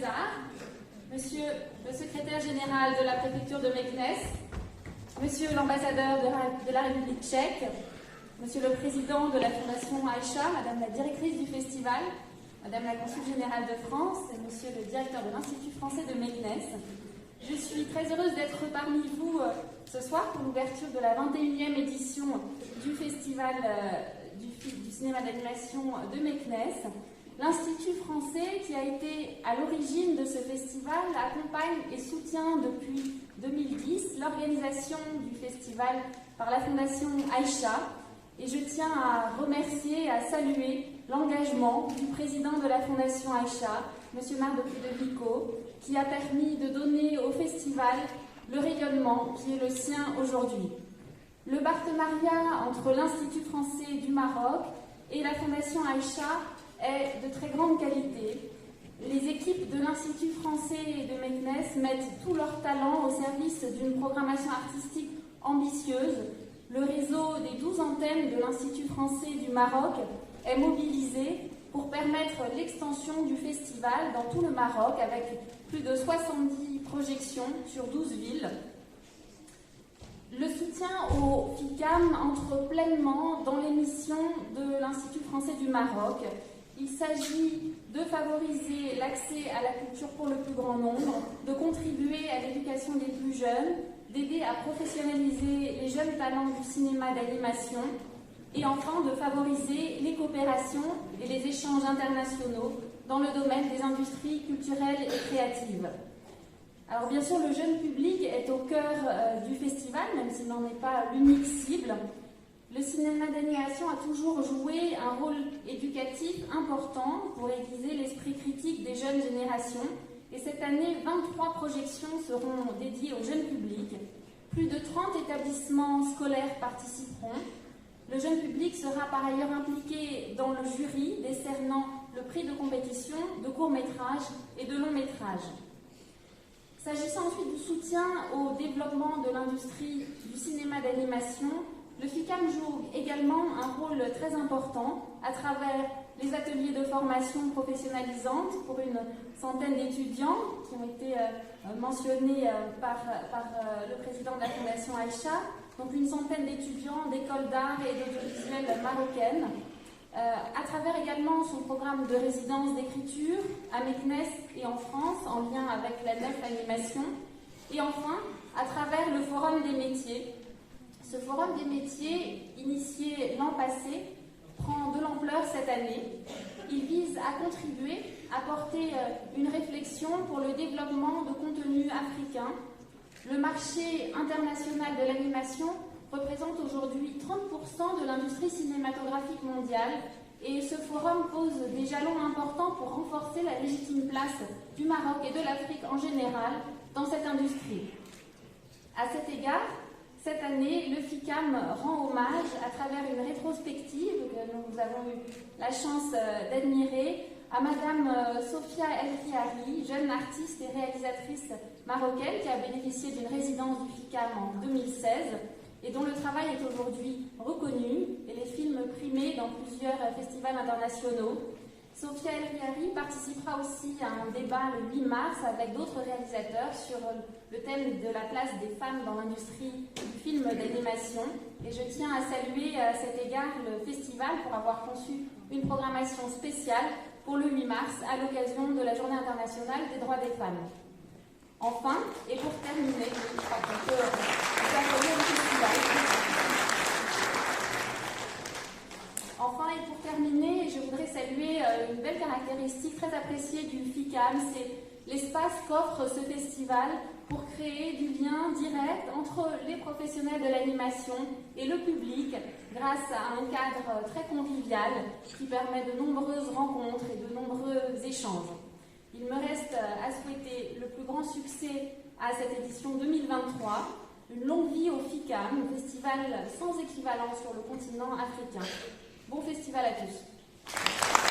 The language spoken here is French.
Arts, Monsieur le secrétaire général de la préfecture de Meknès, Monsieur l'ambassadeur de la République tchèque, Monsieur le président de la Fondation Aïcha, Madame la directrice du festival, Madame la consul générale de France et Monsieur le directeur de l'Institut français de Meknès. Je suis très heureuse d'être parmi vous ce soir pour l'ouverture de la 21e édition du festival du cinéma d'animation de Meknès. L'Institut français, qui a été à l'origine de ce festival, accompagne et soutient depuis 2010 l'organisation du festival par la Fondation Aïcha. Et je tiens à remercier et à saluer l'engagement du président de la Fondation Aïcha, M. Marc Ludovico, qui a permis de donner au festival le rayonnement qui est le sien aujourd'hui. Le partenariat entre l'Institut français du Maroc et la Fondation Aïcha est de très grande qualité. Les équipes de l'Institut français et de Meknès mettent tout leur talent au service d'une programmation artistique ambitieuse. Le réseau des 12 antennes de l'Institut français du Maroc est mobilisé pour permettre l'extension du festival dans tout le Maroc avec plus de 70 projections sur 12 villes. Le soutien au FICAM entre pleinement dans les missions de l'Institut français du Maroc. Il s'agit de favoriser l'accès à la culture pour le plus grand nombre, de contribuer à l'éducation des plus jeunes, d'aider à professionnaliser les jeunes talents du cinéma d'animation et enfin de favoriser les coopérations et les échanges internationaux dans le domaine des industries culturelles et créatives. Alors bien sûr, le jeune public est au cœur du festival, même s'il n'en est pas l'unique cible. Le cinéma d'animation a toujours joué un rôle éducatif important pour aiguiser l'esprit critique des jeunes générations. Et cette année, 23 projections seront dédiées au jeune public. Plus de 30 établissements scolaires participeront. Le jeune public sera par ailleurs impliqué dans le jury décernant le prix de compétition de court-métrage et de long-métrage. S'agissant ensuite du soutien au développement de l'industrie du cinéma d'animation, le FICAM joue également un rôle très important à travers les ateliers de formation professionnalisante pour une centaine d'étudiants qui ont été mentionnés par le président de la Fondation Aïcha, donc une centaine d'étudiants d'écoles d'art et d'audiovisuel marocaines, à travers également son programme de résidence d'écriture à Meknès et en France, en lien avec la NEF Animation, et enfin à travers le Forum des métiers. Ce Forum des métiers, initié l'an passé, prend de l'ampleur cette année. Il vise à contribuer, à porter une réflexion pour le développement de contenus africains. Le marché international de l'animation représente aujourd'hui 30% de l'industrie cinématographique mondiale et ce forum pose des jalons importants pour renforcer la légitime place du Maroc et de l'Afrique en général dans cette industrie. À cet égard, cette année, le FICAM rend hommage à travers une rétrospective que nous avons eu la chance d'admirer à Madame Sofia El Riari, jeune artiste et réalisatrice marocaine qui a bénéficié d'une résidence du FICAM en 2016 et dont le travail est aujourd'hui reconnu et les films primés dans plusieurs festivals internationaux. Sofia El Riari participera aussi à un débat le 8 mars avec d'autres réalisateurs sur le thème de la place des femmes dans l'industrie du film d'animation. Et je tiens à saluer à cet égard le festival pour avoir conçu une programmation spéciale pour le 8 mars à l'occasion de la Journée internationale des droits des femmes. Enfin, et pour terminer, je crois qu'on peut applaudir le festival. Enfin, et pour terminer, je voudrais saluer une belle caractéristique très appréciée du FICAM, c'est l'espace qu'offre ce festival pour créer du lien direct entre les professionnels de l'animation et le public grâce à un cadre très convivial qui permet de nombreuses rencontres et de nombreux échanges. Il me reste à souhaiter le plus grand succès à cette édition 2023, une longue vie au FICAM, un festival sans équivalent sur le continent africain. Bon festival à tous.